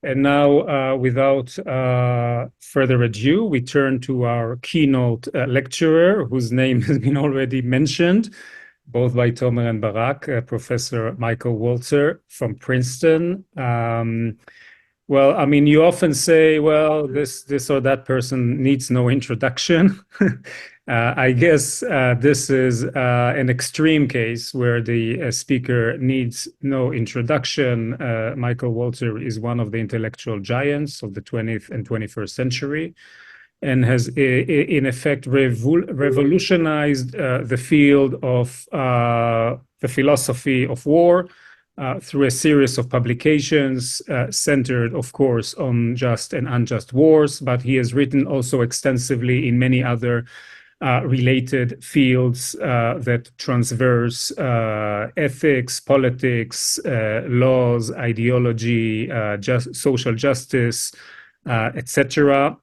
And now, without further ado, we turn to our keynote lecturer, whose name has been already mentioned, both by Tomer and Barak, Professor Michael Walzer from Princeton. Well, I mean, you often say, well, this or that person needs no introduction. I guess this is an extreme case where the speaker needs no introduction. Michael Walzer is one of the intellectual giants of the 20th and 21st century, and has in effect revolutionized the field of the philosophy of war through a series of publications centered, of course, on just and unjust wars, but he has written also extensively in many other related fields that transverse ethics, politics, laws, ideology, social justice, etc.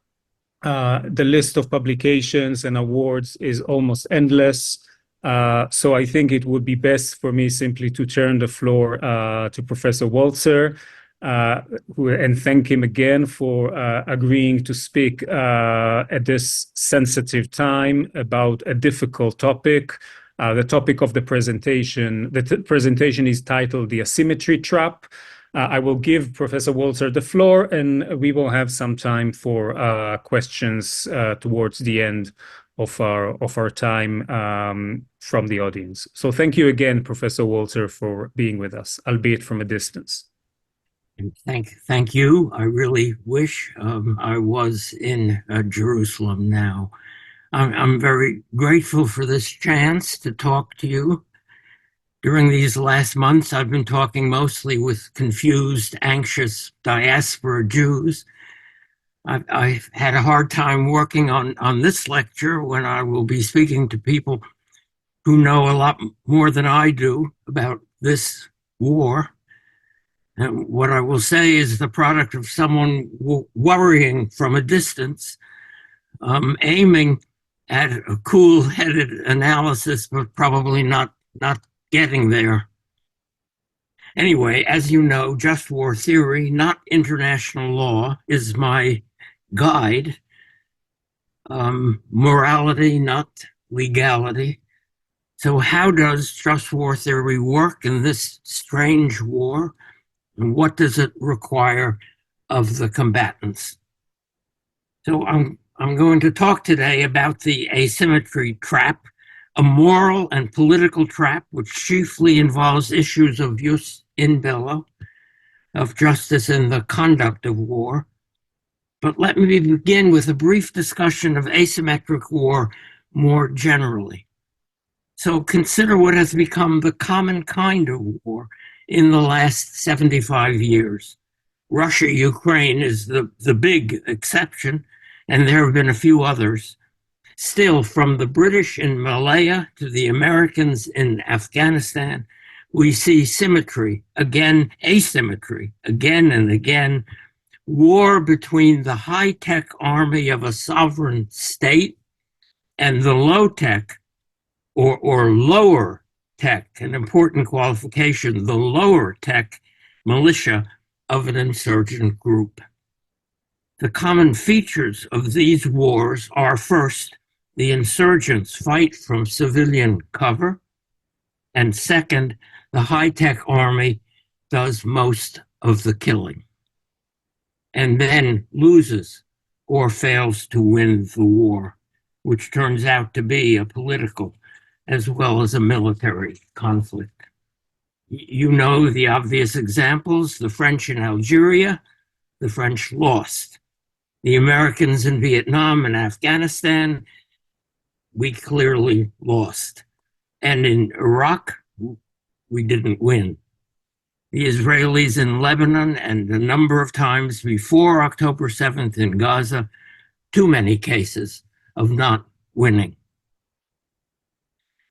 The list of publications and awards is almost endless. So I think it would be best for me simply to turn the floor to Professor Walzer and thank him again for agreeing to speak at this sensitive time about a difficult topic. The topic of the presentation, presentation is titled The Asymmetry Trap. I will give Professor Walzer the floor, and we will have some time for questions towards the end of our time from the audience. So thank you again, Professor Walzer, for being with us, albeit from a distance. Thank you. I really wish I was in Jerusalem now. I'm very grateful for this chance to talk to you. During these last months, I've been talking mostly with confused, anxious diaspora Jews. I've had a hard time working on this lecture when I will be speaking to people who know a lot more than I do about this war. And what I will say is the product of someone worrying from a distance, aiming at a cool-headed analysis, but probably not getting there. Anyway, as you know, just war theory, not international law, is my guide. Morality, not legality. So how does just war theory work in this strange war? And what does it require of the combatants? So I'm going to talk today about the asymmetry trap, a moral and political trap which chiefly involves issues of jus in bello, of justice in the conduct of war. But let me begin with a brief discussion of asymmetric war more generally. So consider what has become the common kind of war in the last 75 years. Russia-Ukraine is the big exception, and there have been a few others. Still, from the British in Malaya to the Americans in Afghanistan, we see symmetry, again, asymmetry, again and again, war between the high-tech army of a sovereign state and the low-tech or lower tech, an important qualification, the lower tech militia of an insurgent group. The common features of these wars are, first, the insurgents fight from civilian cover, and second, the high-tech army does most of the killing, and then loses or fails to win the war, which turns out to be a political as well as a military conflict. You know the obvious examples: the French in Algeria, the French lost. The Americans in Vietnam and Afghanistan, we clearly lost. And in Iraq, we didn't win. The Israelis in Lebanon and a number of times before October 7th in Gaza, too many cases of not winning.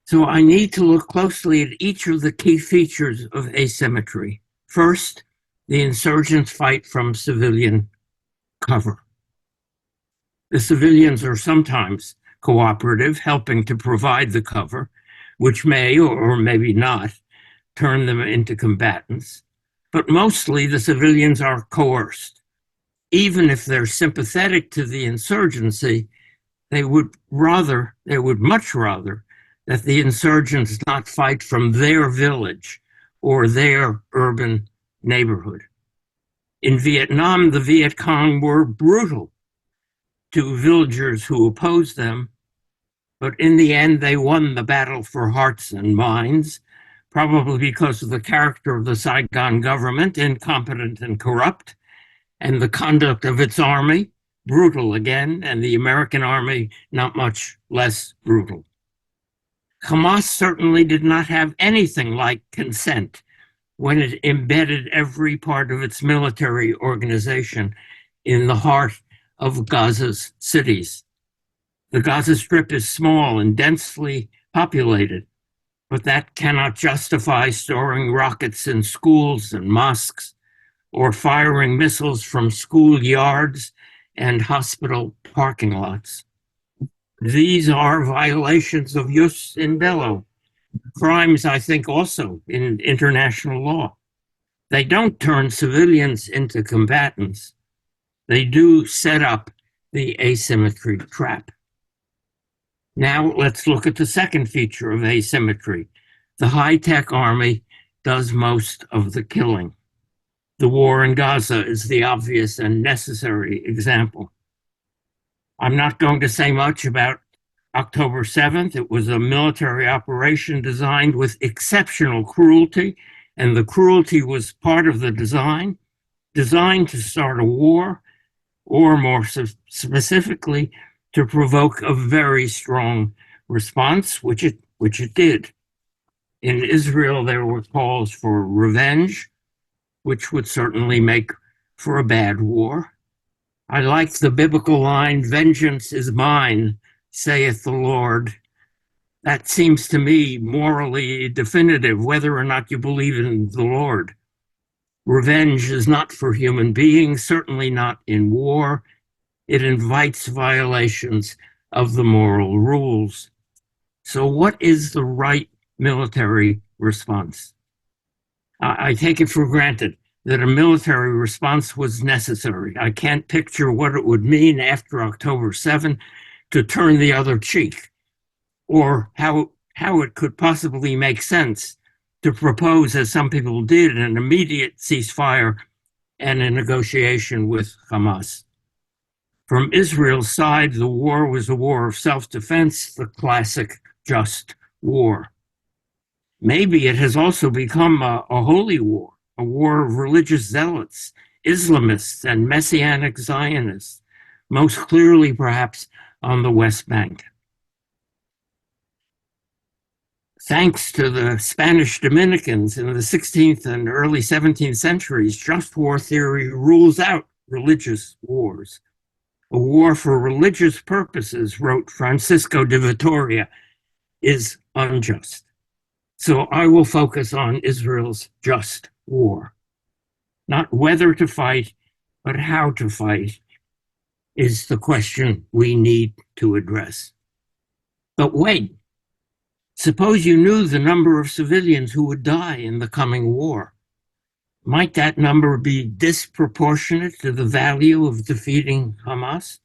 So I need to look closely at each of the key features of asymmetry. First, the insurgents fight from civilian cover. The civilians are sometimes cooperative, helping to provide the cover, which may or maybe not turn them into combatants. But mostly the civilians are coerced. even if they're sympathetic to the insurgency, they would much rather that the insurgents not fight from their village or their urban neighborhood. In Vietnam, the Viet Cong were brutal to villagers who opposed them, but in the end, they won the battle for hearts and minds, probably because of the character of the Saigon government, incompetent and corrupt, and the conduct of its army, brutal again, and the American army not much less brutal. Hamas certainly did not have anything like consent when it embedded every part of its military organization in the heart of Gaza's cities. The Gaza Strip is small and densely populated, but that cannot justify storing rockets in schools and mosques or firing missiles from school yards and hospital parking lots. These are violations of jus in bello, crimes, I think, also in international law. They don't turn civilians into combatants. They do set up the asymmetry trap. Now let's look at the second feature of asymmetry. The high-tech army does most of the killing. The war in Gaza is the obvious and necessary example. I'm not going to say much about October 7th. It was a military operation designed with exceptional cruelty, and the cruelty was part of the design, designed to start a war, or more specifically, to provoke a very strong response, which it did. In Israel, there were calls for revenge, which would certainly make for a bad war. I like the biblical line, "Vengeance is mine, saith the Lord." That seems to me morally definitive, whether or not you believe in the Lord. Revenge is not for human beings, certainly not in war. It invites violations of the moral rules. So what is the right military response? I take it for granted that a military response was necessary. I can't picture what it would mean after October 7 to turn the other cheek, or how it could possibly make sense to propose, as some people did, an immediate ceasefire and a negotiation with Hamas. From Israel's side, the war was a war of self-defense, the classic just war. Maybe it has also become a holy war, a war of religious zealots, Islamists, and Messianic Zionists, most clearly perhaps on the West Bank. Thanks to the Spanish Dominicans in the 16th and early 17th centuries, just war theory rules out religious wars. A war for religious purposes, wrote Francisco de Vitoria, is unjust. So I will focus on Israel's just war. Not whether to fight, but how to fight is the question we need to address. But wait, suppose you knew the number of civilians who would die in the coming war. Might that number be disproportionate to the value of defeating Hamas?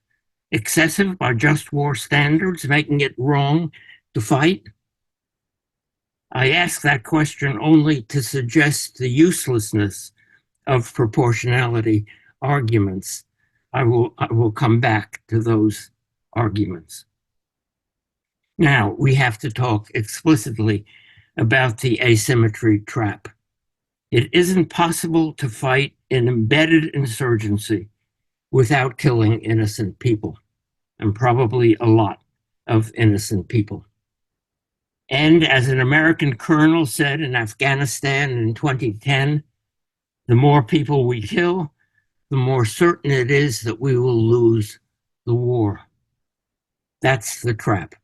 Excessive by just war standards, making it wrong to fight? I ask that question only to suggest the uselessness of proportionality arguments. I will come back to those arguments. Now, we have to talk explicitly about the asymmetry trap. It isn't possible to fight an embedded insurgency without killing innocent people, and probably a lot of innocent people. And as an American colonel said in Afghanistan in 2010, the more people we kill, the more certain it is that we will lose the war. That's the trap.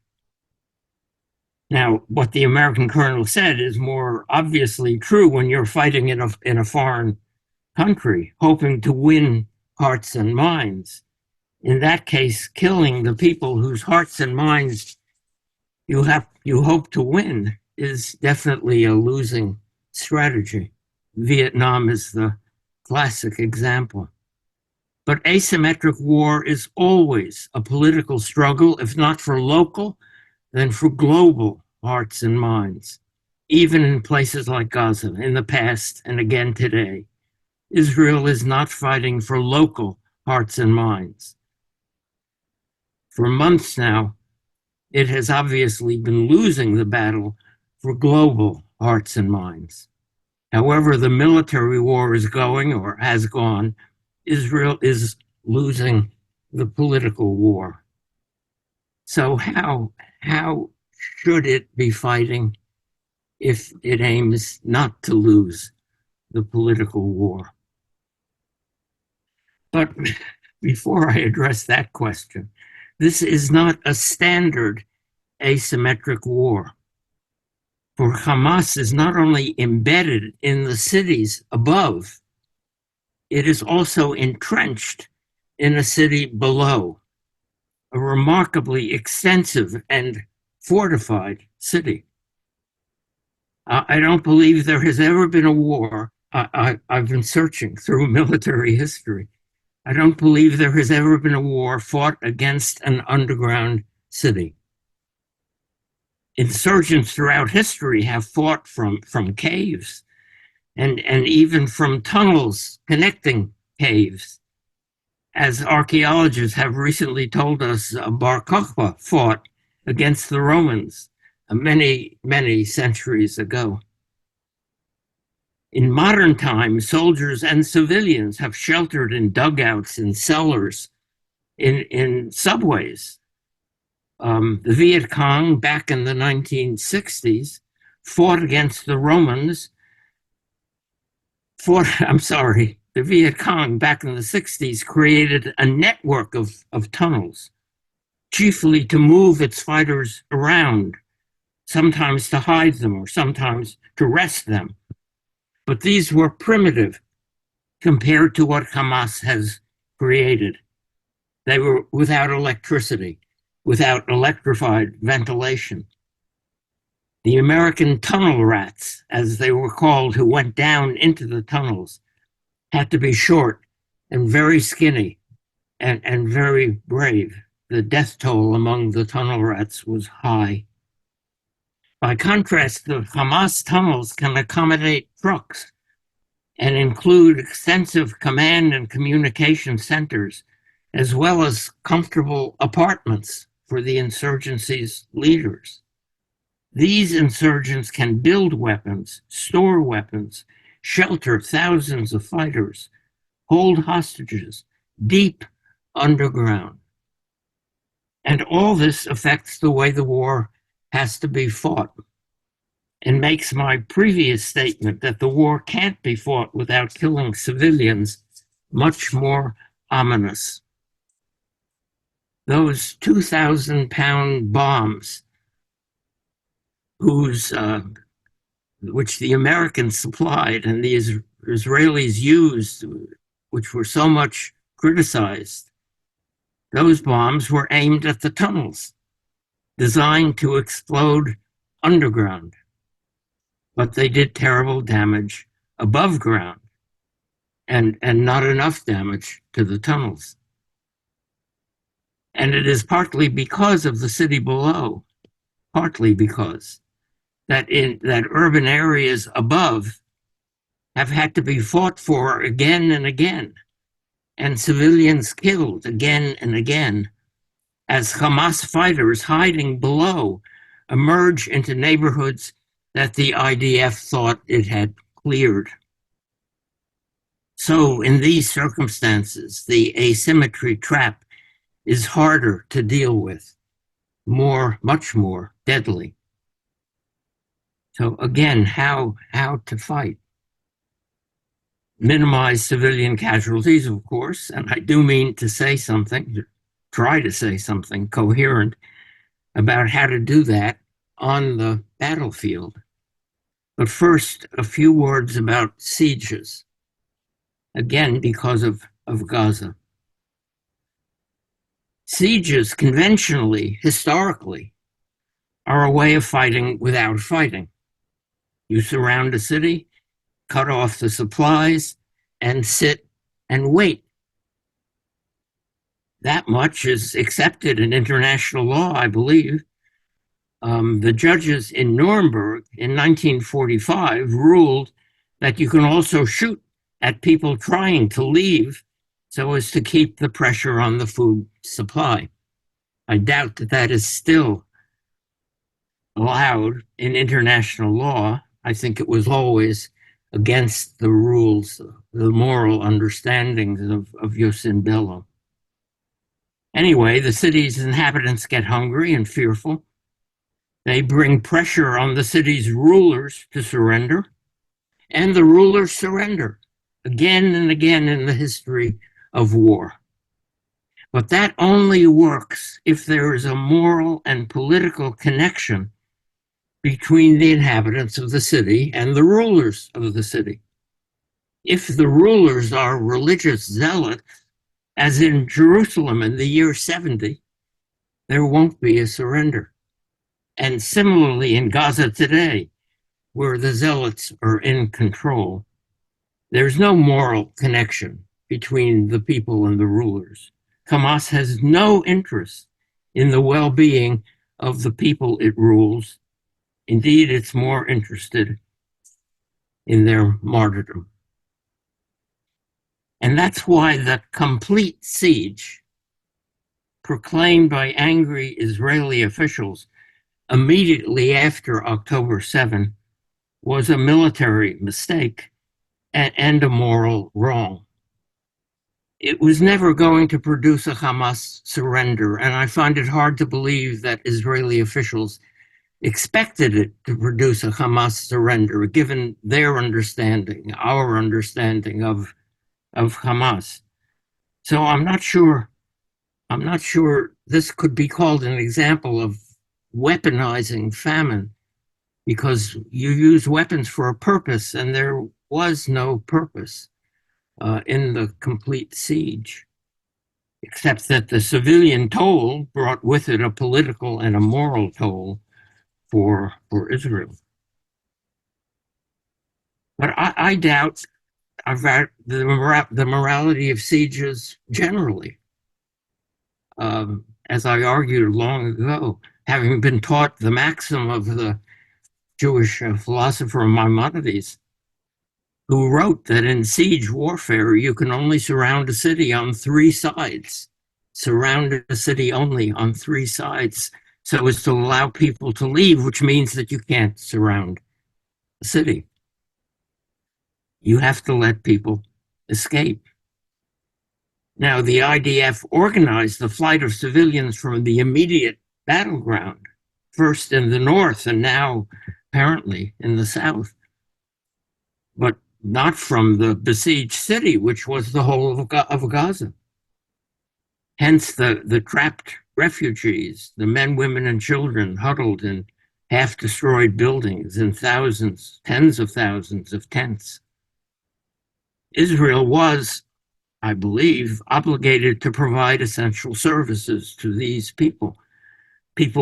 Now, what the American colonel said is more obviously true when you're fighting in a foreign country, hoping to win hearts and minds. In that case, killing the people whose hearts and minds you hope to win is definitely a losing strategy. Vietnam is the classic example. But asymmetric war is always a political struggle, if not for local, then for global hearts and minds. Even in places like Gaza, in the past and again today, Israel is not fighting for local hearts and minds. For months now, it has obviously been losing the battle for global hearts and minds. However the military war is going or has gone, Israel is losing the political war. So how should it be fighting if it aims not to lose the political war? But before I address that question, this is not a standard asymmetric war. For Hamas is not only embedded in the cities above, it is also entrenched in a city below, a remarkably extensive and fortified city. I don't believe there has ever been a war. I've been searching through military history. I don't believe there has ever been a war fought against an underground city. Insurgents throughout history have fought from caves and even from tunnels connecting caves. As archaeologists have recently told us, Bar Kokhba fought against the Romans many, many centuries ago. In modern times, soldiers and civilians have sheltered in dugouts, in cellars, in subways. The Viet Cong back in the 1960s fought against the Romans. The Viet Cong back in the 60s created a network of tunnels, chiefly to move its fighters around, sometimes to hide them or sometimes to rest them. But these were primitive compared to what Hamas has created. They were without electricity, without electrified ventilation. The American tunnel rats, as they were called, who went down into the tunnels, had to be short and very skinny and very brave. The death toll among the tunnel rats was high. By contrast, the Hamas tunnels can accommodate trucks and include extensive command and communication centers, as well as comfortable apartments for the insurgency's leaders. These insurgents can build weapons, store weapons, shelter thousands of fighters, hold hostages deep underground. And all this affects the way the war has to be fought and makes my previous statement that the war can't be fought without killing civilians much more ominous. Those 2,000-pound bombs which the Americans supplied and the Israelis used, which were so much criticized, those bombs were aimed at the tunnels, designed to explode underground. But they did terrible damage above ground and not enough damage to the tunnels. And it is partly because of the city below, partly because that urban areas above have had to be fought for again and again, and civilians killed again and again, as Hamas fighters hiding below emerge into neighborhoods that the IDF thought it had cleared. So in these circumstances, the asymmetry trap is harder to deal with, much more deadly. So again, how to fight? Minimize civilian casualties, of course, and I do mean to say something, try to say something coherent about how to do that on the battlefield. But first, a few words about sieges, again, because of Gaza. Sieges, conventionally, historically, are a way of fighting without fighting. You surround a city, cut off the supplies, and sit and wait. that much is accepted in international law, I believe. The judges in Nuremberg in 1945 ruled that you can also shoot at people trying to leave so as to keep the pressure on the food supply. I doubt that that is still allowed in international law. I think it was always against the rules, the moral understandings of jus in bello. Anyway, the city's inhabitants get hungry and fearful. They bring pressure on the city's rulers to surrender, and the rulers surrender again and again in the history of war. But that only works if there is a moral and political connection between the inhabitants of the city and the rulers of the city. If the rulers are religious zealots, as in Jerusalem in the year 70, there won't be a surrender. And similarly in Gaza today, where the zealots are in control, there's no moral connection between the people and the rulers. Hamas has no interest in the well-being of the people it rules. Indeed, it's more interested in their martyrdom. And that's why the complete siege proclaimed by angry Israeli officials immediately after October 7 was a military mistake and a moral wrong. It was never going to produce a Hamas surrender, and I find it hard to believe that Israeli officials expected it to produce a Hamas surrender, given their understanding, our understanding of Hamas. So I'm not sure this could be called an example of weaponizing famine, because you use weapons for a purpose, and there was no purpose in the complete siege, except that the civilian toll brought with it a political and a moral toll for Israel. But I doubt about the morality of sieges generally. As I argued long ago, having been taught the maxim of the Jewish philosopher Maimonides, who wrote that in siege warfare, you can only surround a city on three sides. Surround a city only on three sides so as to allow people to leave, which means that you can't surround a city. You have to let people escape. Now, the IDF organized the flight of civilians from the immediate battleground, first in the north and now apparently in the south, but not from the besieged city, which was the whole of Gaza. Hence the trapped refugees, the men, women, and children huddled in half-destroyed buildings in thousands, tens of thousands of tents. Israel was, I believe, obligated to provide essential services to these people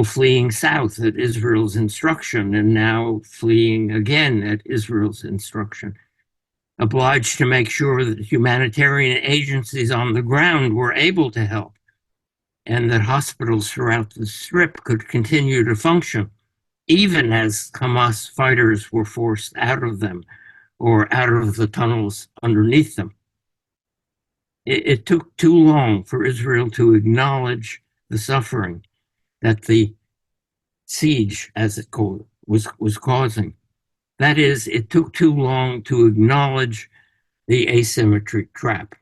fleeing south at Israel's instruction and now fleeing again at Israel's instruction, obliged to make sure that humanitarian agencies on the ground were able to help and that hospitals throughout the Strip could continue to function, even as Hamas fighters were forced out of them or out of the tunnels underneath them. It took too long for Israel to acknowledge the suffering that the siege, as it was causing. That is, it took too long to acknowledge the asymmetry trap.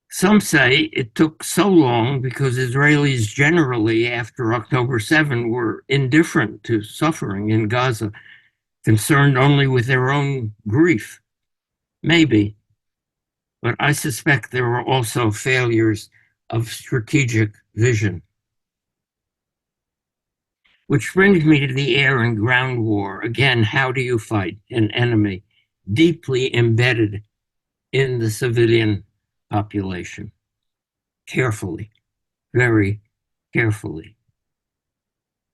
Some say it took so long because Israelis generally, after October 7, were indifferent to suffering in Gaza, concerned only with their own grief. Maybe. But I suspect there were also failures of strategic vision. Which brings me to the air and ground war. Again, how do you fight an enemy deeply embedded in the civilian population? Carefully, very carefully.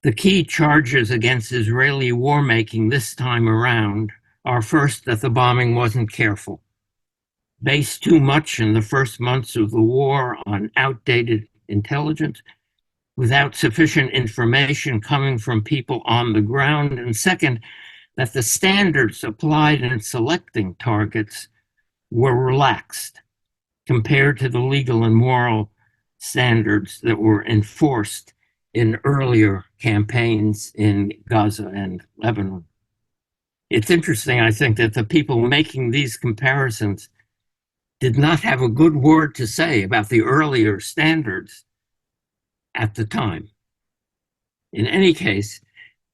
The key charges against Israeli war-making this time around are first that the bombing wasn't careful. based too much in the first months of the war on outdated intelligence without sufficient information coming from people on the ground. And second, that the standards applied in selecting targets were relaxed compared to the legal and moral standards that were enforced in earlier campaigns in Gaza and Lebanon. It's interesting, I think, that the people making these comparisons did not have a good word to say about the earlier standards at the time. In any case,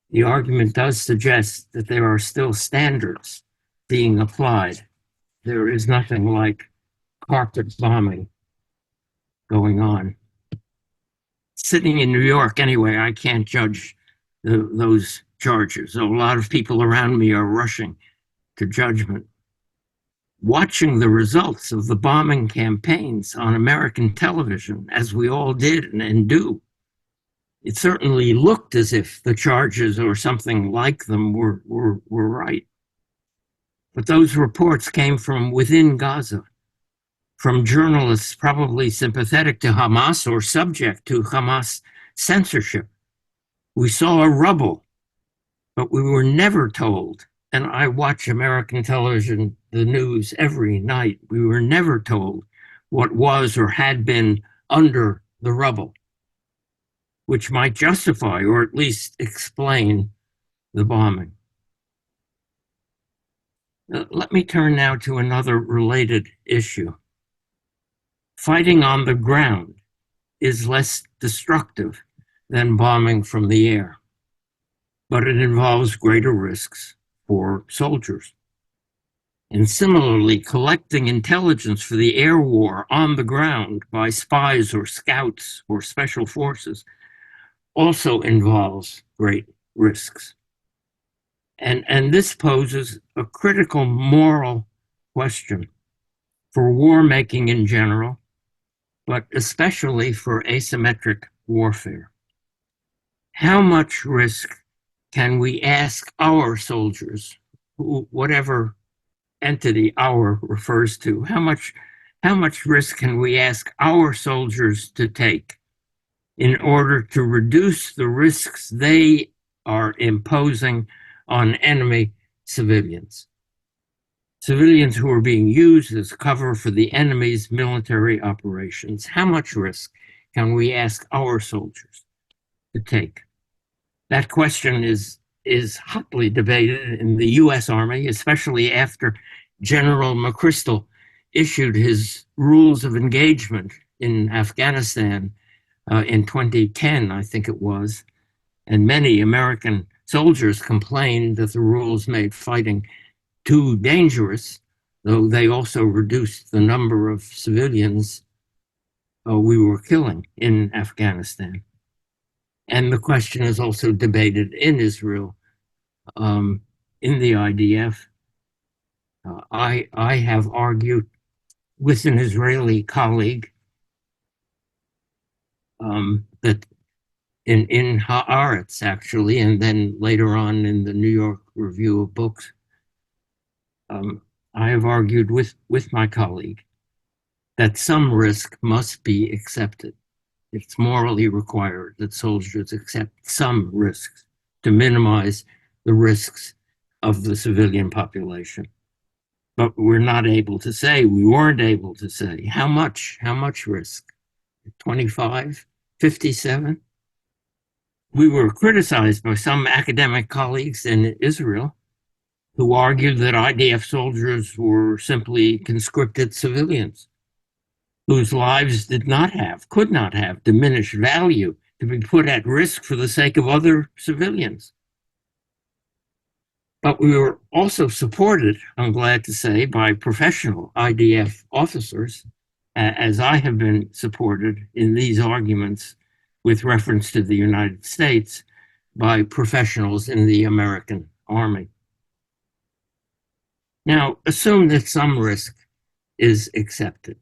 the argument does suggest that there are still standards being applied. There is nothing like carpet bombing going on. Sitting in New York, anyway, I can't judge those charges. A lot of people around me are rushing to judgment. Watching the results of the bombing campaigns on American television, as we all did and do, it certainly looked as if the charges or something like them were right. But those reports came from within Gaza, from journalists probably sympathetic to Hamas or subject to Hamas censorship. We saw a rubble, but we were never told, and I watch American television, the news every night, we were never told what was or had been under the rubble, which might justify or at least explain the bombing. Let me turn now to another related issue. Fighting on the ground is less destructive than bombing from the air, but it involves greater risks for soldiers. And similarly, collecting intelligence for the air war on the ground by spies or scouts or special forces also involves great risks. And this poses a critical moral question for war making in general, but especially for asymmetric warfare. How much risk can we ask our soldiers, whatever entity our refers to, how much risk can we ask our soldiers to take in order to reduce the risks they are imposing on enemy civilians? Civilians who are being used as cover for the enemy's military operations. How much risk can we ask our soldiers to take? That question is hotly debated in the U.S. Army, especially after General McChrystal issued his rules of engagement in Afghanistan in 2010, I think it was. And many American soldiers complained that the rules made fighting too dangerous, though they also reduced the number of civilians we were killing in Afghanistan. And the question is also debated in Israel, in the IDF. I have argued with an Israeli colleague that in Haaretz, actually, and then later on in the New York Review of Books, I have argued with my colleague that some risk must be accepted. It's morally required that soldiers accept some risks to minimize the risks of the civilian population. But we're not able to say, we weren't able to say, how much risk? 25, 57? We were criticized by some academic colleagues in Israel who argued that IDF soldiers were simply conscripted civilians whose lives could not have diminished value to be put at risk for the sake of other civilians. But we were also supported, I'm glad to say, by professional IDF officers, as I have been supported in these arguments with reference to the United States by professionals in the American Army. Now, assume that some risk is accepted.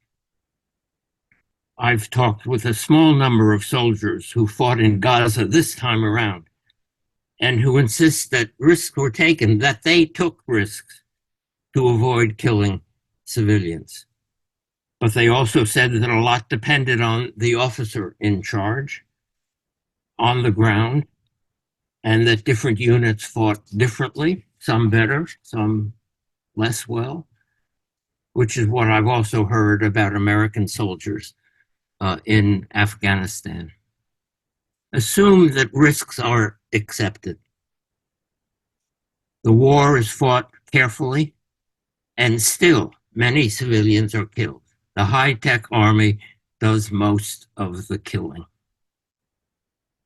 I've talked with a small number of soldiers who fought in Gaza this time around and who insist that risks were taken, that they took risks to avoid killing civilians. But they also said that a lot depended on the officer in charge on the ground, and that different units fought differently, some better, some less well, which is what I've also heard about American soldiers in Afghanistan. Assume that risks are accepted. The war is fought carefully, and still many civilians are killed. The high-tech army does most of the killing.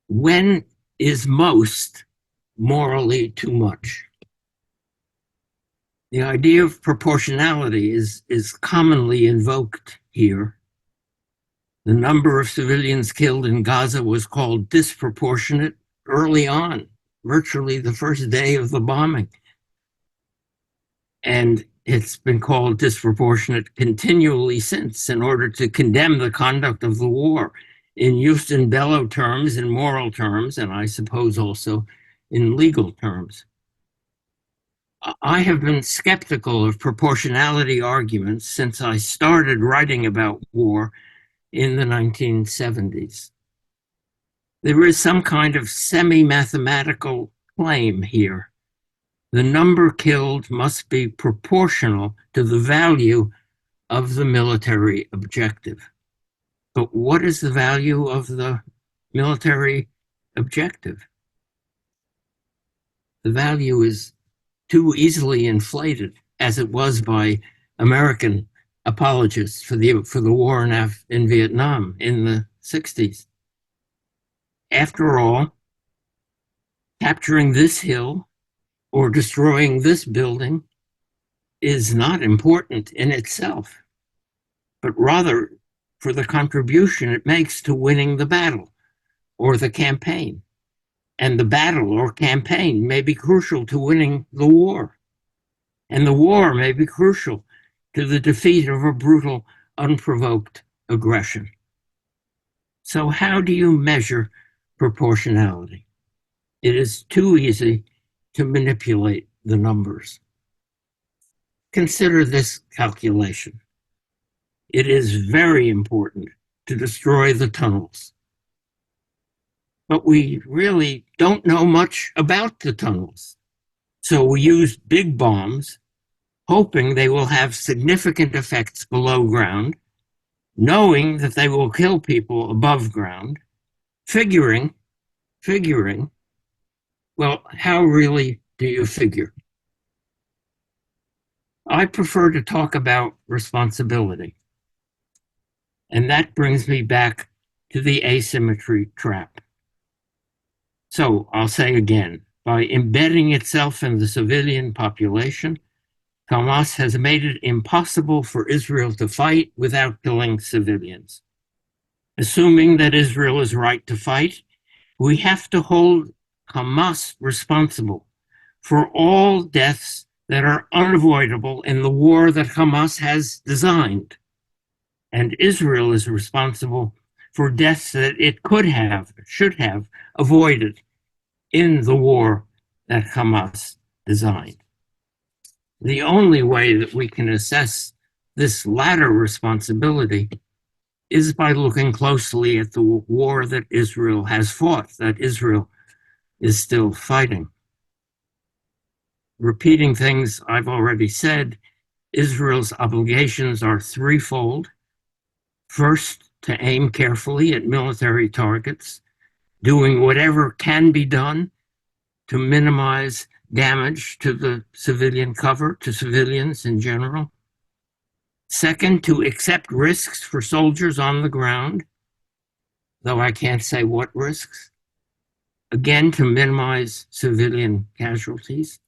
When is most morally too much? The idea of proportionality is commonly invoked here. The number of civilians killed in Gaza was called disproportionate early on, virtually the first day of the bombing. And it's been called disproportionate continually since in order to condemn the conduct of the war in jus in bello terms, in moral terms, and I suppose also in legal terms. I have been skeptical of proportionality arguments since I started writing about war in the 1970s. There is some kind of semi-mathematical claim here. The number killed must be proportional to the value of the military objective. But what is the value of the military objective? The value is too easily inflated, as it was by American apologists for the war in Vietnam in the 60s. After all, capturing this hill or destroying this building is not important in itself, but rather for the contribution it makes to winning the battle or the campaign. And the battle or campaign may be crucial to winning the war. And the war may be crucial to the defeat of a brutal, unprovoked aggression. So how do you measure proportionality? It is too easy to manipulate the numbers. Consider this calculation. It is very important to destroy the tunnels. But we really don't know much about the tunnels. So we use big bombs, hoping they will have significant effects below ground, knowing that they will kill people above ground, figuring, well, how really do you figure? I prefer to talk about responsibility. And that brings me back to the asymmetry trap. So I'll say again, by embedding itself in the civilian population, Hamas has made it impossible for Israel to fight without killing civilians. Assuming that Israel is right to fight, we have to hold Hamas responsible for all deaths that are unavoidable in the war that Hamas has designed. And Israel is responsible for deaths that it could have, should have avoided in the war that Hamas designed. The only way that we can assess this latter responsibility is by looking closely at the war that Israel has fought, that Israel is still fighting. Repeating things I've already said, Israel's obligations are threefold. First, to aim carefully at military targets, doing whatever can be done to minimize damage to the civilian cover, to civilians in general. Second, to accept risks for soldiers on the ground, though I can't say what risks. Again, to minimize civilian casualties.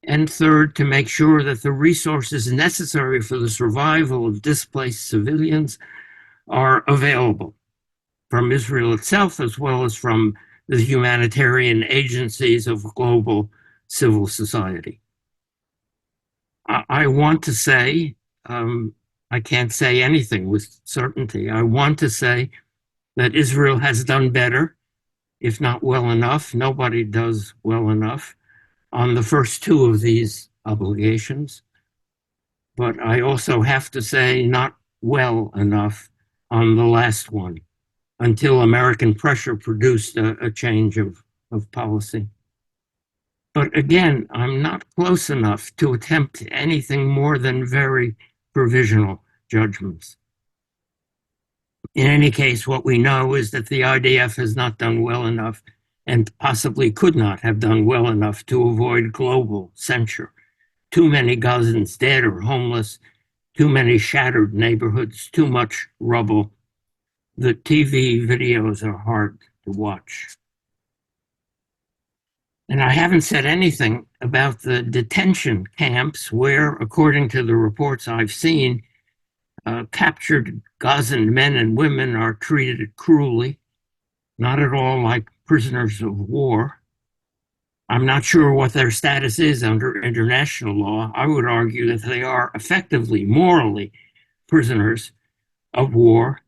And third, to make sure that the resources necessary for the survival of displaced civilians are available from Israel itself, as well as from the humanitarian agencies of global civil society. I want to say, I can't say anything with certainty. I want to say that Israel has done better, if not well enough. Nobody does well enough on the first two of these obligations. But I also have to say, not well enough on the last one until American pressure produced a change of policy. But again, I'm not close enough to attempt anything more than very provisional judgments. In any case, what we know is that the IDF has not done well enough and possibly could not have done well enough to avoid global censure. Too many Gazans dead or homeless, too many shattered neighborhoods, too much rubble. The TV videos are hard to watch. And I haven't said anything about the detention camps where, according to the reports I've seen, captured Gazan men and women are treated cruelly, not at all like prisoners of war. I'm not sure what their status is under international law. I would argue that they are effectively, morally, prisoners of war,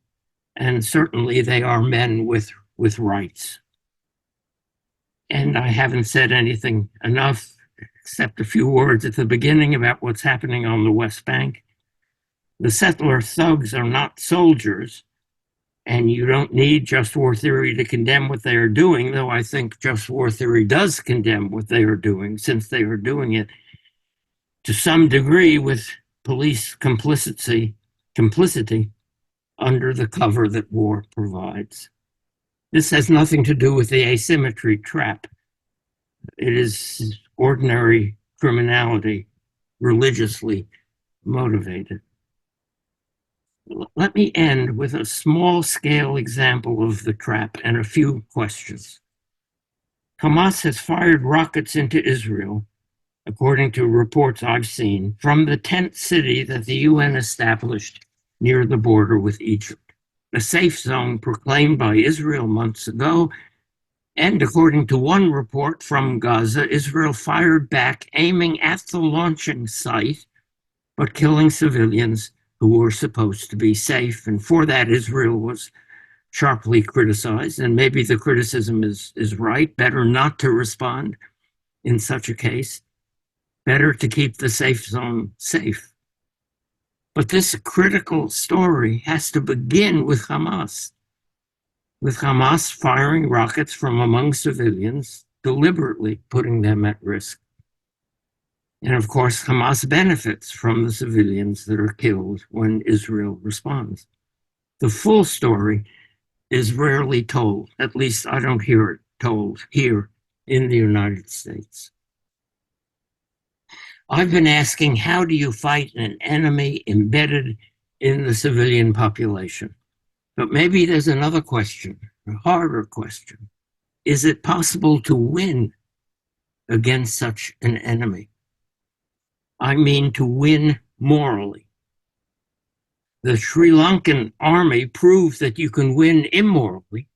and certainly they are men with rights. And I haven't said anything enough, except a few words at the beginning about what's happening on the West Bank. The settler thugs are not soldiers, and you don't need just war theory to condemn what they are doing, though I think just war theory does condemn what they are doing, since they are doing it to some degree with police complicity under the cover that war provides. This has nothing to do with the asymmetry trap. It is ordinary criminality, religiously motivated. Let me end with a small-scale example of the trap and a few questions. Hamas has fired rockets into Israel, according to reports I've seen, from the tent city that the UN established near the border with Egypt, a safe zone proclaimed by Israel months ago. And according to one report from Gaza, Israel fired back, aiming at the launching site, but killing civilians who were supposed to be safe. And for that, Israel was sharply criticized. And maybe the criticism is right. Better not to respond in such a case. Better to keep the safe zone safe. But this critical story has to begin with Hamas firing rockets from among civilians, deliberately putting them at risk. And of course, Hamas benefits from the civilians that are killed when Israel responds. The full story is rarely told. At least I don't hear it told here in the United States. I've been asking, how do you fight an enemy embedded in the civilian population? But maybe there's another question, a harder question. Is it possible to win against such an enemy? I mean to win morally. The Sri Lankan army proved that you can win immorally.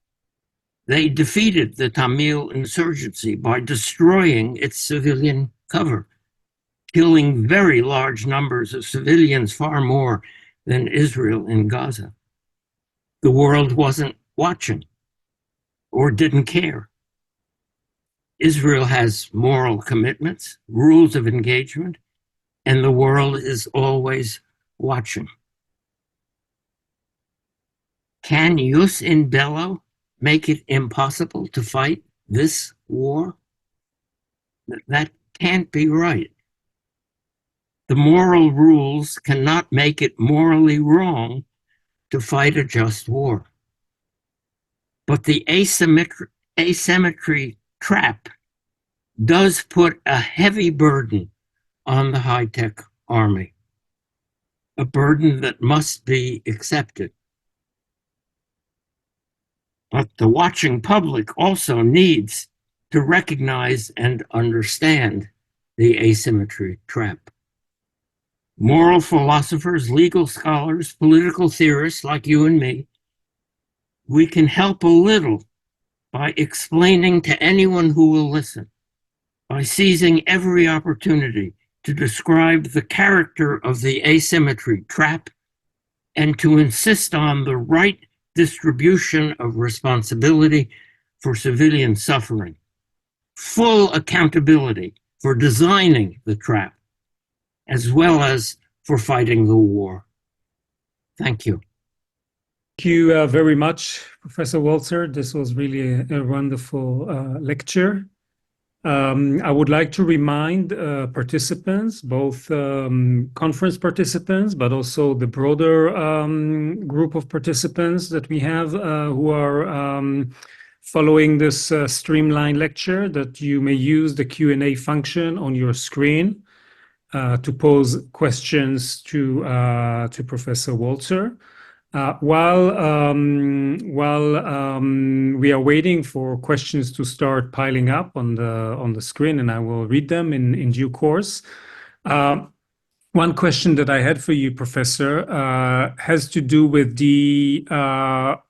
They defeated the Tamil insurgency by destroying its civilian cover, killing very large numbers of civilians, far more than Israel in Gaza. The world wasn't watching or didn't care. Israel has moral commitments, rules of engagement, and the world is always watching. Can jus in bello make it impossible to fight this war? That can't be right. The moral rules cannot make it morally wrong to fight a just war. But the asymmetry trap does put a heavy burden on the high-tech army, a burden that must be accepted. But the watching public also needs to recognize and understand the asymmetry trap. Moral philosophers, legal scholars, political theorists like you and me, we can help a little by explaining to anyone who will listen, by seizing every opportunity to describe the character of the asymmetry trap and to insist on the right distribution of responsibility for civilian suffering, full accountability for designing the trap, as well as for fighting the war. Thank you. Thank you very much, Professor Walzer. This was really a wonderful lecture. I would like to remind participants, both conference participants, but also the broader group of participants that we have who are following this streamlined lecture, that you may use the Q&A function on your screen to pose questions to Professor Walzer. While we are waiting for questions to start piling up on the screen, and I will read them in due course. One question that I had for you, Professor, has to do with the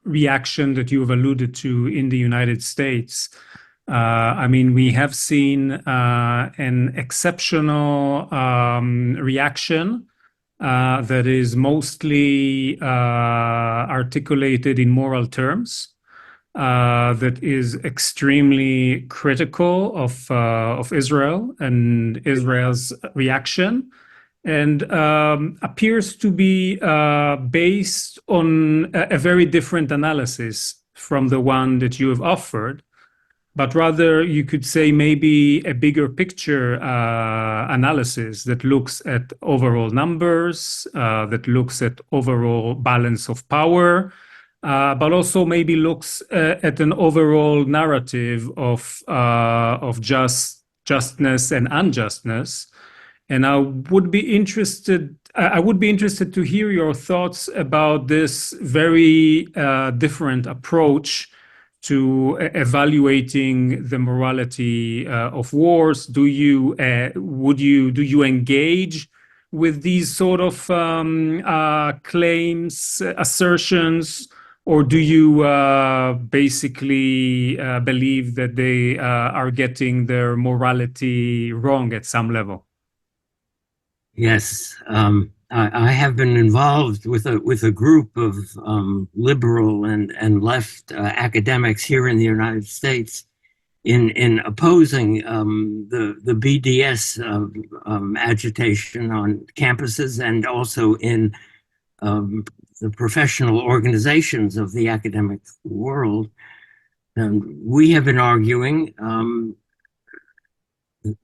reaction that you have alluded to in the United States. I mean, we have seen an exceptional reaction that is mostly articulated in moral terms, that is extremely critical of Israel and Israel's reaction, and appears to be based on a very different analysis from the one that you have offered, but rather you could say maybe a bigger picture analysis that looks at overall numbers, that looks at overall balance of power, but also maybe looks at an overall narrative of justness and unjustness. And I would be interested to hear your thoughts about this very different approach to evaluating the morality of wars. Do you engage with these sort of claims, assertions, or do you basically believe that they are getting their morality wrong at some level? Yes, I have been involved with a group of liberal and left academics here in the United States in opposing the BDS agitation on campuses, and also in the professional organizations of the academic world. We have been arguing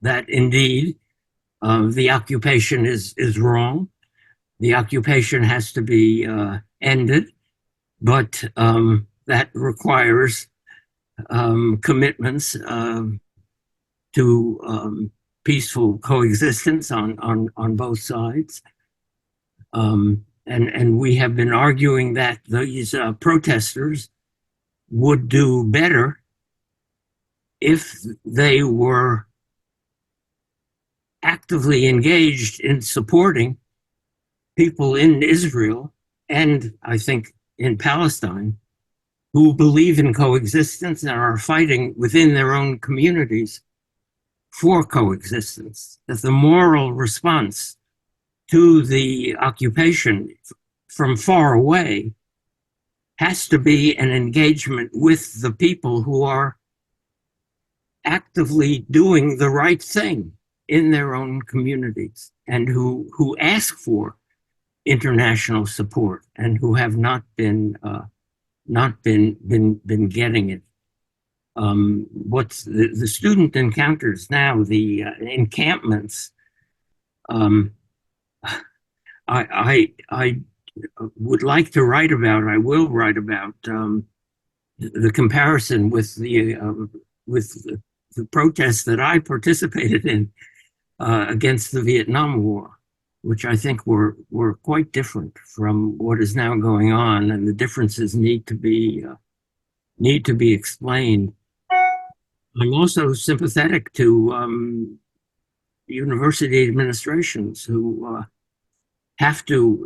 that indeed the occupation is wrong. The occupation has to be ended, but that requires commitments to peaceful coexistence on both sides. And we have been arguing that these protesters would do better if they were actively engaged in supporting people in Israel, and I think in Palestine, who believe in coexistence and are fighting within their own communities for coexistence. That the moral response to the occupation from far away has to be an engagement with the people who are actively doing the right thing in their own communities, and who ask for international support, and who have not been getting it. What's the student encounters now, the encampments. I would like to write about. I will write about the comparison with the protests that I participated in against the Vietnam War, which I think were quite different from what is now going on, and the differences need to be explained. I'm also sympathetic to university administrations who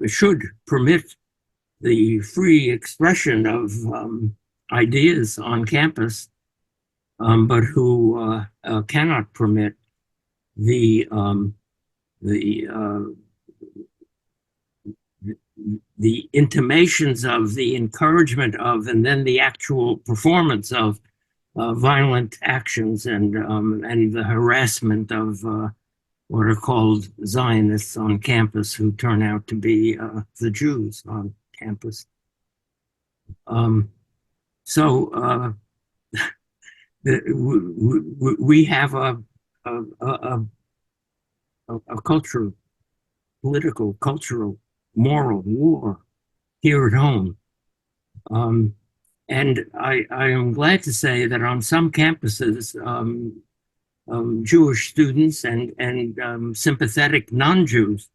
should permit the free expression of ideas on campus, but who cannot permit the intimations of, the encouragement of, and then the actual performance of violent actions, and the harassment of what are called Zionists on campus, who turn out to be the Jews on campus. Um, so we have a, a, a cultural, political, cultural, moral war here at home. And I am glad to say that on some campuses, Jewish students and sympathetic non-Jews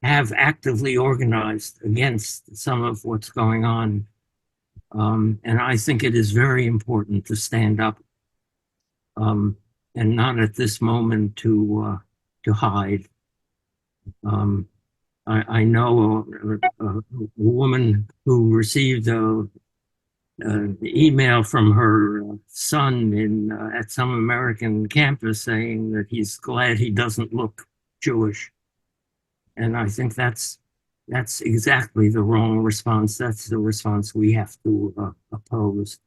have actively organized against some of what's going on. And I think it is very important to stand up and not at this moment to hide. I know a woman who received an email from her son at some American campus saying that he's glad he doesn't look Jewish. And I think that's exactly the wrong response. That's the response we have to oppose.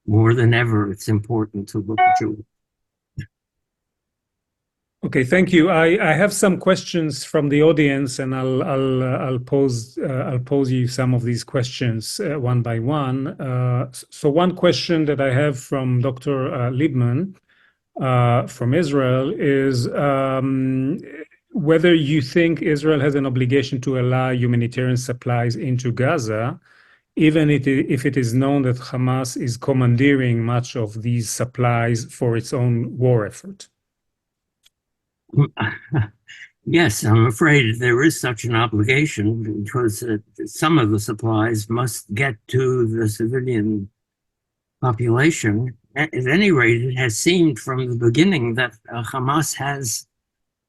More than ever, it's important to look Jewish. Okay, thank you. I have some questions from the audience, and I'll pose you some of these questions one by one. So one question that I have from Dr. Liebman from Israel is whether you think Israel has an obligation to allow humanitarian supplies into Gaza, even if it is known that Hamas is commandeering much of these supplies for its own war effort. Yes, I'm afraid there is such an obligation because some of the supplies must get to the civilian population. At any rate, it has seemed from the beginning that Hamas has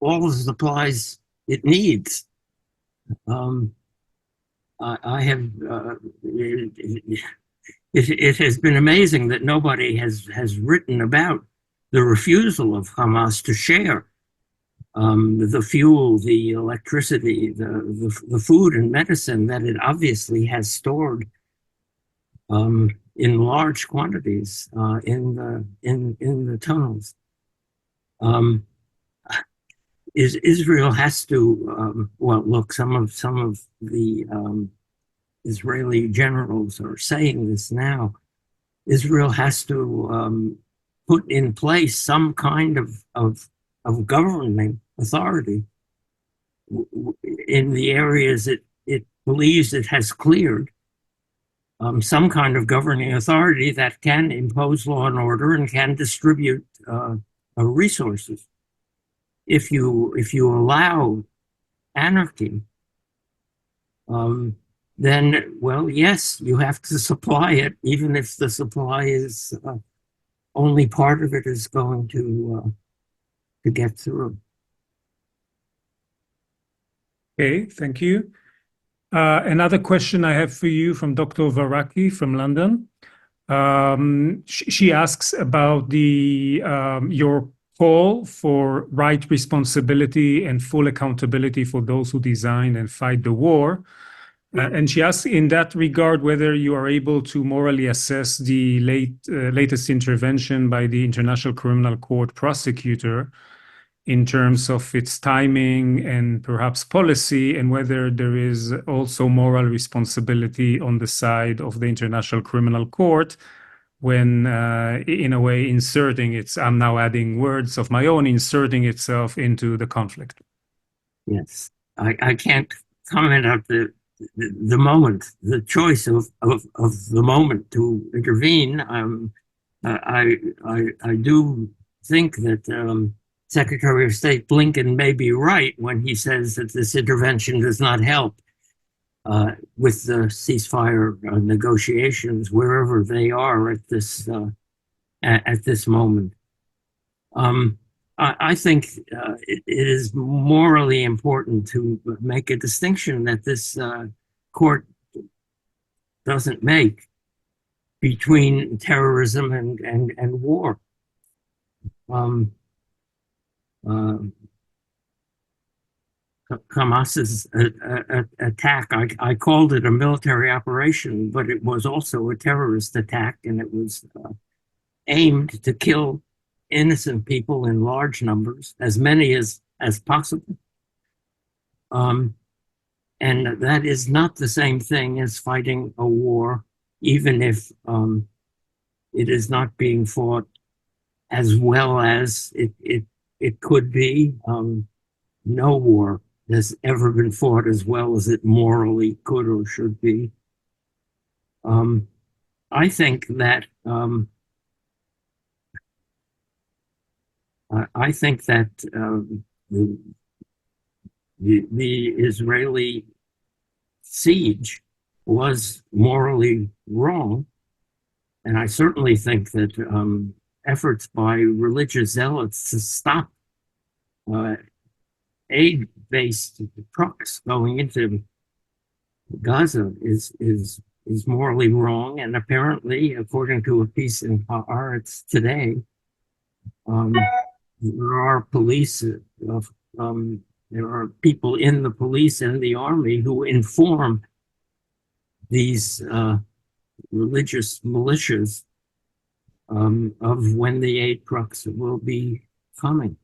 all the supplies it needs. I have. It has been amazing that nobody has written about the refusal of Hamas to share the fuel, the electricity, the food and medicine that it obviously has stored in large quantities in the tunnels. Israel has to well, look. Some of the Israeli generals are saying this now. Israel has to put in place some kind of governing authority in the areas it believes it has cleared, some kind of governing authority that can impose law and order and can distribute resources. If you allow anarchy, then, well, yes, you have to supply it, even if the supply is only part of it is going to get through. Okay, thank you. Another question I have for you from Dr. Varaki from London. She asks about your call for right responsibility and full accountability for those who design and fight the war. And she asks in that regard whether you are able to morally assess the latest intervention by the International Criminal Court prosecutor in terms of its timing and perhaps policy, and whether there is also moral responsibility on the side of the International Criminal Court when, in a way, I'm now adding words of my own, inserting itself into the conflict. Yes, I can't comment on the moment, the choice of the moment to intervene. I do think that Secretary of State Blinken may be right when he says that this intervention does not help with the ceasefire negotiations wherever they are at this moment. I think it is morally important to make a distinction that this court doesn't make between terrorism and war. Hamas's attack, I called it a military operation, but it was also a terrorist attack, and it was aimed to kill innocent people in large numbers, as many as possible. And that is not the same thing as fighting a war, even if it is not being fought as well as it could be. No war has ever been fought as well as it morally could or should be. Um, I think that the, the Israeli siege was morally wrong, and I certainly think that efforts by religious zealots to stop uh, aid-based trucks going into Gaza is morally wrong, and apparently, according to a piece in Haaretz today, um, there are police, there are people in the police and the army who inform these religious militias of when the aid trucks will be coming.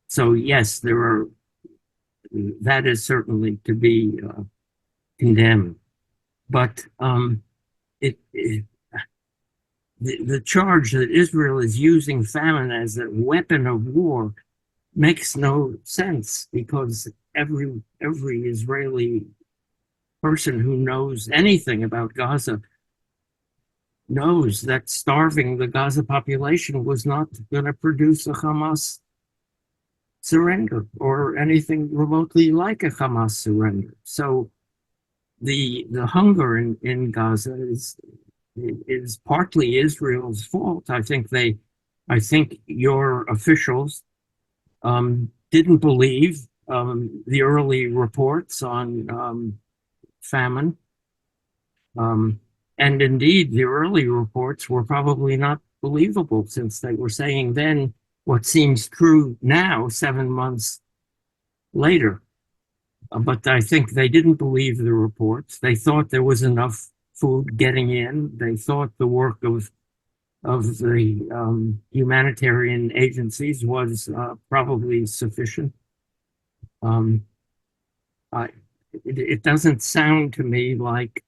So yes, there are. That is certainly to be condemned, but the charge that Israel is using famine as a weapon of war makes no sense, because every Israeli person who knows anything about Gaza knows that starving the Gaza population was not going to produce a Hamas surrender or anything remotely like a Hamas surrender. So the hunger in Gaza is partly Israel's fault. I think your officials didn't believe the early reports on famine. And indeed, the early reports were probably not believable, since they were saying then what seems true now, 7 months later. But I think they didn't believe the reports. They thought there was enough food getting in. They thought the work of the humanitarian agencies was probably sufficient. Um, I, it doesn't sound to me like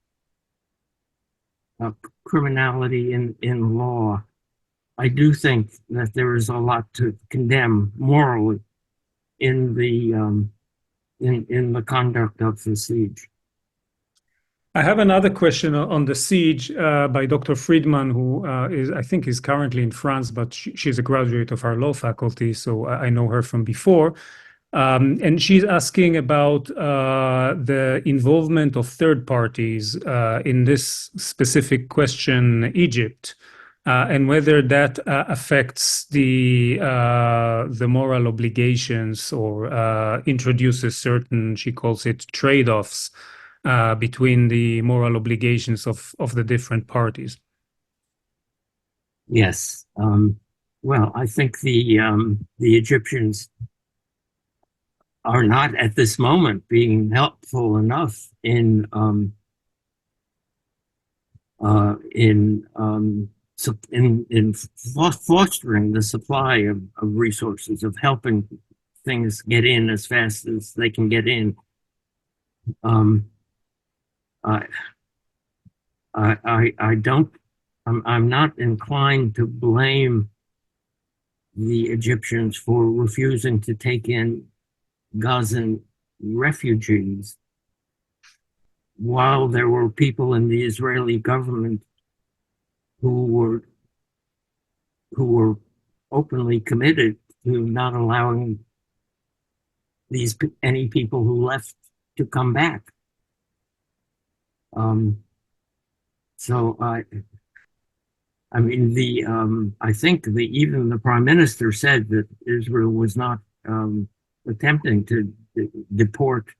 criminality in law. I do think that there is a lot to condemn morally in the conduct of the siege. I have another question on the siege by Dr. Friedman, who I think is currently in France, but she's a graduate of our law faculty, so I know her from before. And she's asking about the involvement of third parties in this specific question, Egypt, and whether that affects the moral obligations or introduces certain, she calls it, trade-offs between the moral obligations of the different parties. Yes. Well, I think the Egyptians are not at this moment being helpful enough in fostering the supply of resources, of helping things get in as fast as they can get in. Um, I, I don't. I'm not inclined to blame the Egyptians for refusing to take in Gazan refugees, while there were people in the Israeli government who were openly committed to not allowing any people who left to come back. So I mean I think even the prime minister said that Israel was not attempting to deport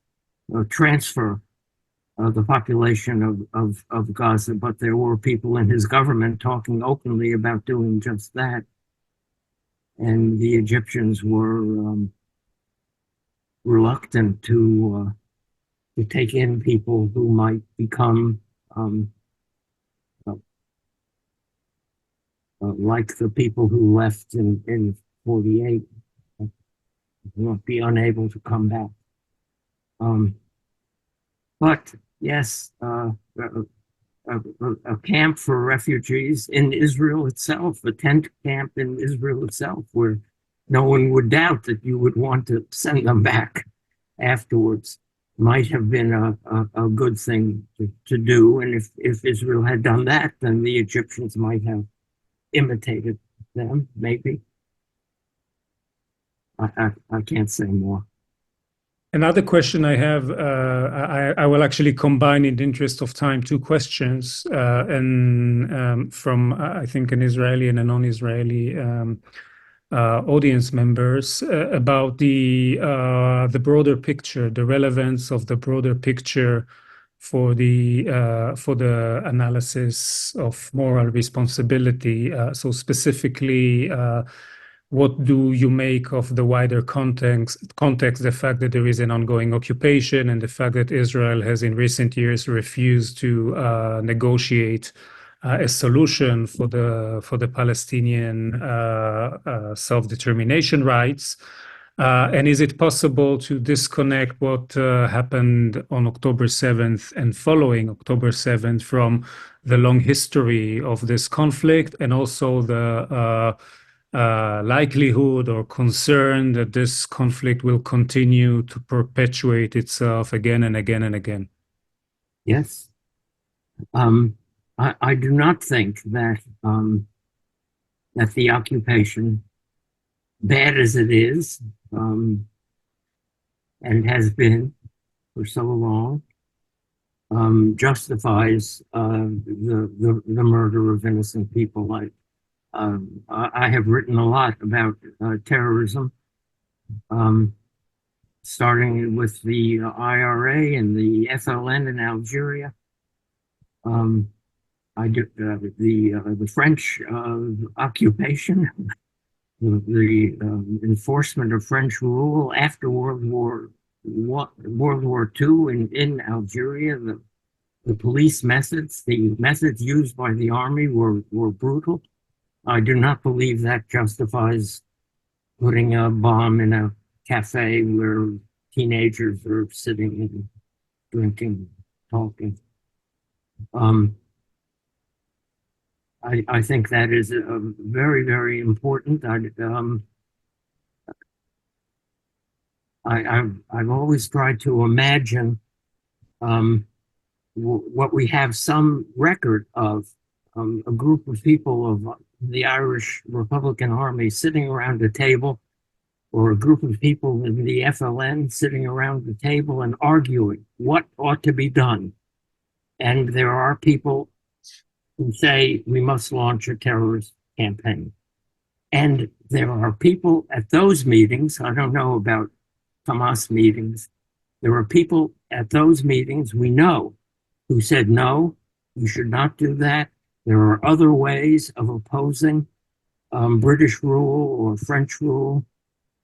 or transfer the population of Gaza, but there were people in his government talking openly about doing just that. And the Egyptians were reluctant to take in people who might become like the people who left in 48, won't be unable to come back. But yes, a camp for refugees in Israel itself, a tent camp in Israel itself, where no one would doubt that you would want to send them back afterwards, might have been a good thing to do. And if Israel had done that, then the Egyptians might have imitated them, maybe. I can't say more. Another question I have, I will actually combine in the interest of time two questions, and from I think an Israeli and a non-Israeli audience members about the broader picture, the relevance of the broader picture for the analysis of moral responsibility. So specifically, what do you make of the wider context, the fact that there is an ongoing occupation and the fact that Israel has in recent years refused to negotiate a solution for the Palestinian self-determination rights? And is it possible to disconnect what happened on October 7th and following October 7th from the long history of this conflict and also the likelihood or concern that this conflict will continue to perpetuate itself again and again and again? Yes. I do not think that the occupation, bad as it is, and has been for so long, justifies the murder of innocent people. I have written a lot about terrorism, starting with the IRA and the FLN in Algeria. I did the French occupation, the enforcement of French rule after World War II in Algeria. The police methods, the methods used by the army were brutal. I do not believe that justifies putting a bomb in a cafe where teenagers are sitting and drinking, talking. I think that is very, very important. I've always tried to imagine what we have some record of, a group of people of the Irish Republican Army sitting around a table, or a group of people in the FLN sitting around the table and arguing what ought to be done. And there are people who say we must launch a terrorist campaign. And there are people at those meetings, I don't know about Hamas meetings, there are people at those meetings we know who said, no, you should not do that. There are other ways of opposing British rule or French rule.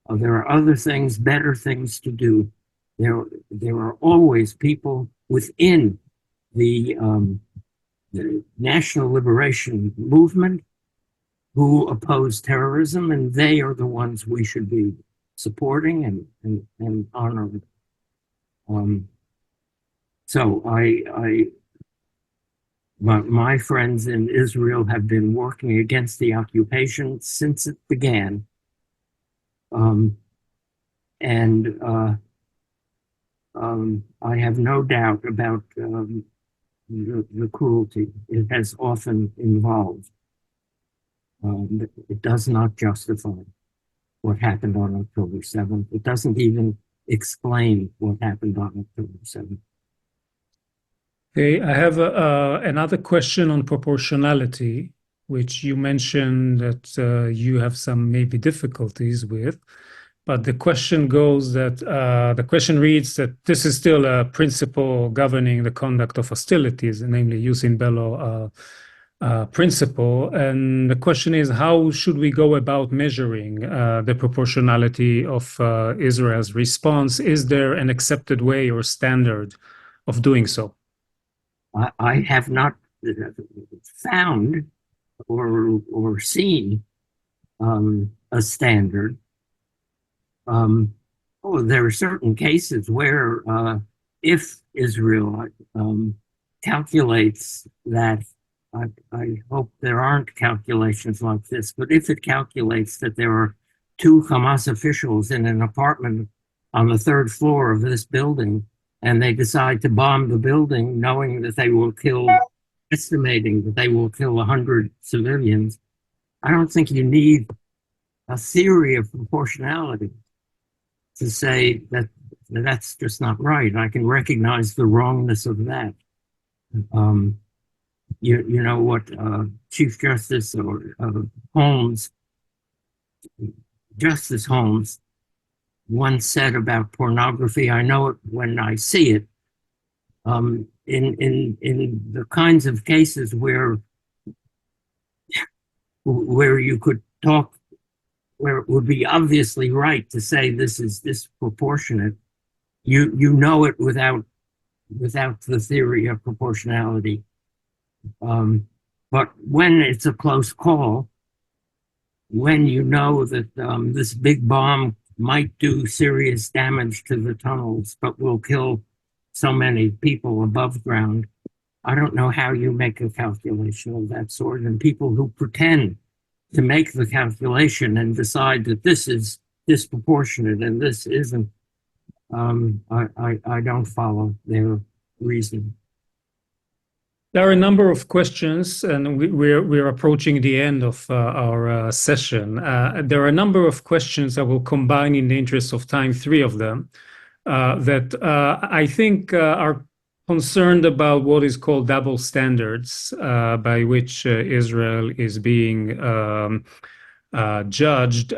There are other things, better things to do. There are always people within the National Liberation Movement who oppose terrorism, and they are the ones we should be supporting and honoring. So my friends in Israel have been working against the occupation since it began. I have no doubt about the cruelty it has often involved. It does not justify what happened on October 7th. It doesn't even explain what happened on October 7th. Okay, I have another question on proportionality, which you mentioned that you have some maybe difficulties with. But the question goes that the question reads that this is still a principle governing the conduct of hostilities, namely jus in bello principle. And the question is, how should we go about measuring the proportionality of Israel's response? Is there an accepted way or standard of doing so? I have not found or seen a standard. There are certain cases where if Israel calculates that. I hope there aren't calculations like this, but if it calculates that there are two Hamas officials in an apartment on the third floor of this building, and they decide to bomb the building, knowing that they will kill, estimating that they will kill 100 civilians, I don't think you need a theory of proportionality to say that that's just not right. I can recognize the wrongness of that. Um, you know what Chief Justice or Holmes, Justice Holmes, once said about pornography. I know it when I see it. In the kinds of cases where you could talk, where it would be obviously right to say this is disproportionate, you know it without the theory of proportionality. But when it's a close call, when you know that this big bomb might do serious damage to the tunnels, but will kill so many people above ground, I don't know how you make a calculation of that sort. And people who pretend to make the calculation and decide that this is disproportionate and this isn't, I don't follow their reasoning. There are a number of questions, and we're approaching the end of our session. There are a number of questions. I will combine in the interest of time, three of them, that I think are concerned about what is called double standards, by which Israel is being judged,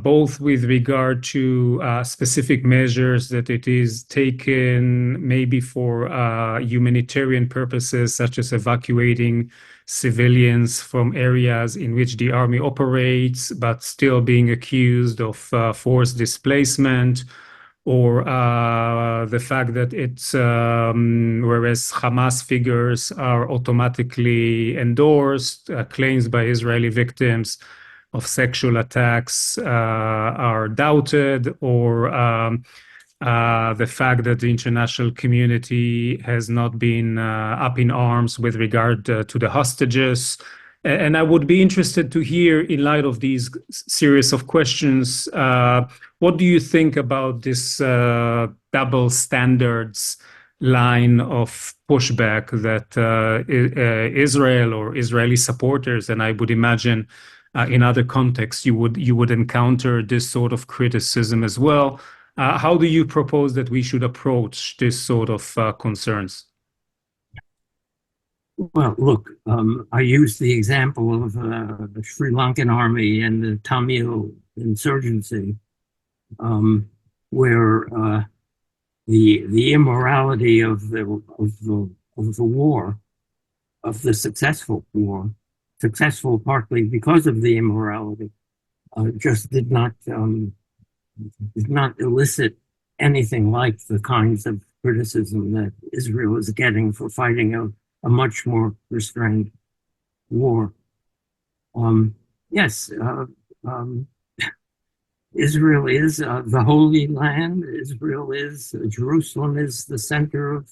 both with regard to specific measures that it is taken maybe for humanitarian purposes, such as evacuating civilians from areas in which the army operates, but still being accused of forced displacement, or the fact that it's whereas Hamas figures are automatically endorsed, claims by Israeli victims of sexual attacks are doubted, or the fact that the international community has not been up in arms with regard to the hostages. And I would be interested to hear, in light of these series of questions, what do you think about this double standards line of pushback that Israel or Israeli supporters, and I would imagine in other contexts you would encounter this sort of criticism as well. How do you propose that we should approach this sort of concerns? Well, look, I use the example of the Sri Lankan army and the Tamil insurgency, where the immorality of the war, of the successful war, successful partly because of the immorality, just did not elicit anything like the kinds of criticism that Israel is getting for fighting a much more restrained war. Yes, Israel is the Holy Land. Jerusalem is the center of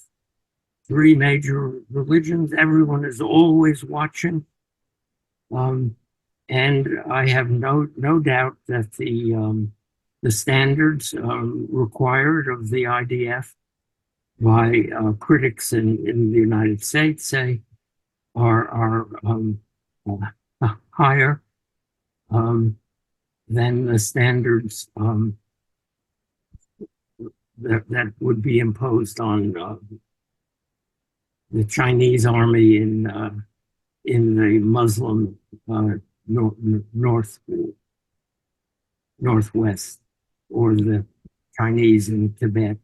three major religions. Everyone is always watching. And I have no doubt that the standards required of the IDF by critics in the United States say are higher than the standards that would be imposed on the Chinese army in the Muslim northwest, or the Chinese in Tibet.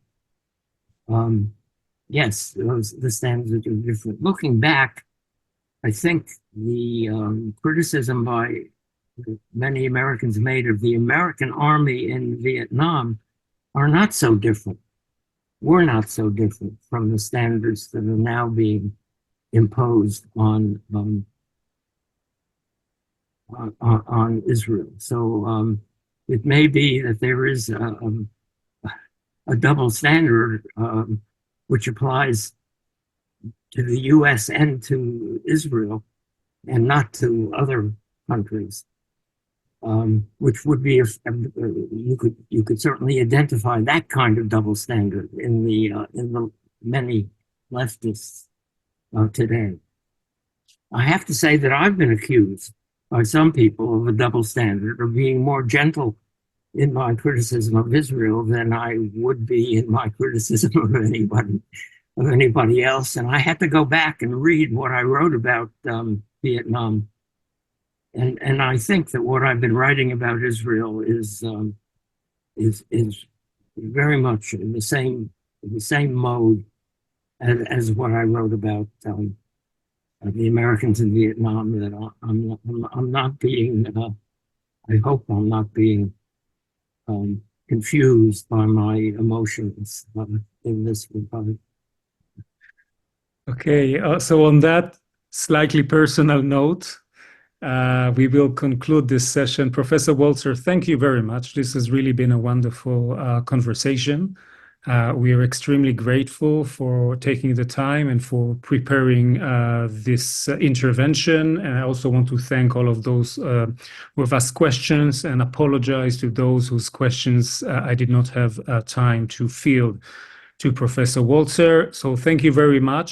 Yes, the standards are different. Looking back, I think the criticism by many Americans made of the American army in Vietnam are not so different. Were not so different from the standards that are now being imposed on Israel. So it may be that there is a double standard which applies to the U.S. and to Israel, and not to other countries, which would be you could certainly identify that kind of double standard in the many leftists today. I have to say that I've been accused by some people of a double standard, or being more gentle in my criticism of Israel than I would be in my criticism of anybody else. And I had to go back and read what I wrote about Vietnam. And I think that what I've been writing about Israel is very much in the same mode as what I wrote about the Americans in Vietnam. That I'm not being I hope I'm not being confused by my emotions in this regard. Okay, so on that slightly personal note, we will conclude this session. Professor Walzer, thank you very much. This has really been a wonderful conversation. We are extremely grateful for taking the time and for preparing this intervention. And I also want to thank all of those who have asked questions, and apologize to those whose questions I did not have time to field to Professor Walzer. So thank you very much.